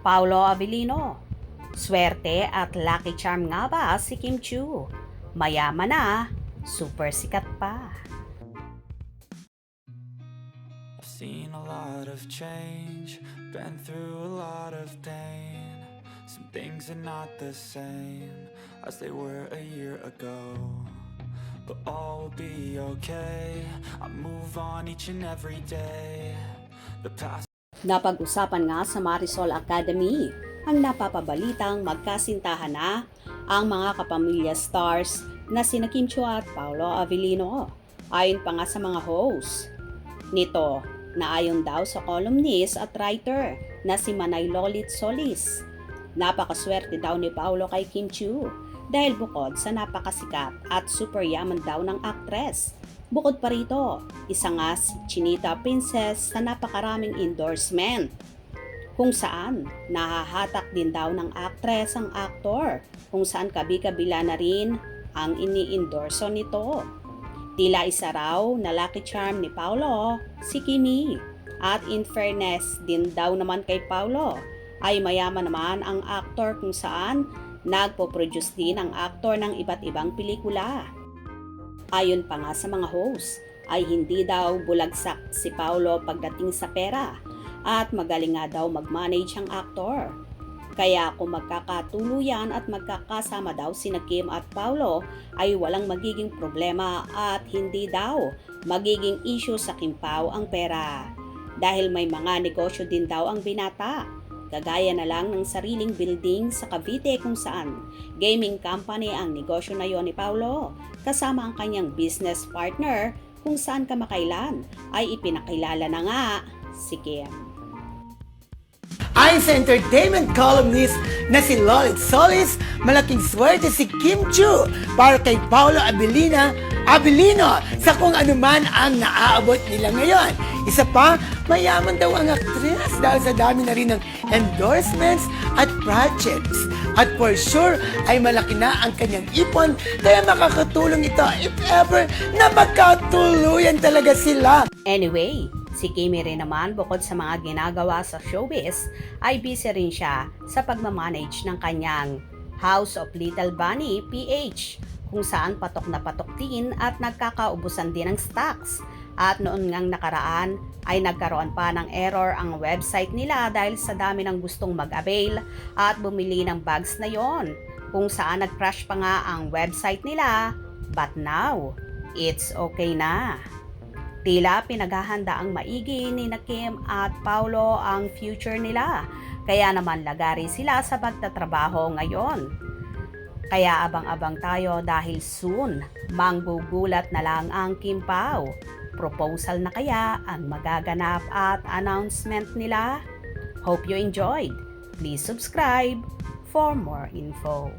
Paolo Avellino. Swerte at lucky charm nga ba si Kim Chiu? Mayaman na, super sikat pa. I've seen a lot of change, been through a lot of pain. Some things are not the same as they were a year ago, but all will be okay. I move on each and every day. The past. Napag-usapan nga sa Marisol Academy ang napapabalitang magkasintahan na ang mga kapamilya stars na sina Kim Chiu at Paolo Avellino. Ayon pa nga sa mga host nito na ayon daw sa columnist at writer na si Manay Lolit Solis. Napakaswerte daw ni Paolo kay Kim Chiu dahil bukod sa napakasikat at super yaman daw ng aktres. Bukod pa rito, isa nga si Chinita Princess na napakaraming endorsement kung saan nahahatak din daw ng aktres ang aktor kung saan kabi-kabila na rin ang ini-endorso nito. Tila isa raw na lucky charm ni Paolo si Kimi at in fairness din daw naman kay Paolo ay mayaman naman ang aktor kung saan nagpo-produce din ang aktor ng iba't ibang pelikula. Ayon pa nga sa mga host ay hindi daw bulagsak si Paolo pagdating sa pera at magaling nga daw mag-manage ang aktor. Kaya kung magkakatuluyan at magkakasama daw sina Kim at Paolo ay walang magiging problema at hindi daw magiging issue sa Kim Pao ang pera. Dahil may mga negosyo din daw ang binata. Kagaya na lang ng sariling building sa Cavite kung saan gaming company ang negosyo na yon ni Paolo kasama ang kanyang business partner kung saan kamakailan ay ipinakilala na nga si Kim. Ayon sa entertainment columnist na si Lolit Solis, malaking swerte si Kim Chiu para kay Paolo Avellino sa kung anuman ang naaabot nila ngayon. Isa pa, mayaman daw ang aktres dahil sa dami na rin ng endorsements at projects. At for sure, ay malaki na ang kanyang ipon kaya makakatulong ito if ever na magkatuluyan talaga sila. Anyway, si Kimi rin naman bukod sa mga ginagawa sa showbiz ay busy rin siya sa pagmamanage ng kanyang House of Little Bunny PH kung saan patok na patok din at nagkakaubusan din ng stocks. At noon ngang nakaraan ay nagkaroon pa ng error ang website nila dahil sa dami ng gustong mag-avail at bumili ng bags na yon kung saan nag-crash pa nga ang website nila. But now, it's okay na. Tila pinaghahanda ang maigi ni Kim at Paolo ang future nila. Kaya naman lagari sila sa pagtatrabaho ngayon. Kaya abang-abang tayo dahil soon, manggugulat na lang ang Kim Pao. Proposal na kaya ang magaganap at announcement nila? Hope you enjoyed. Please subscribe for more info.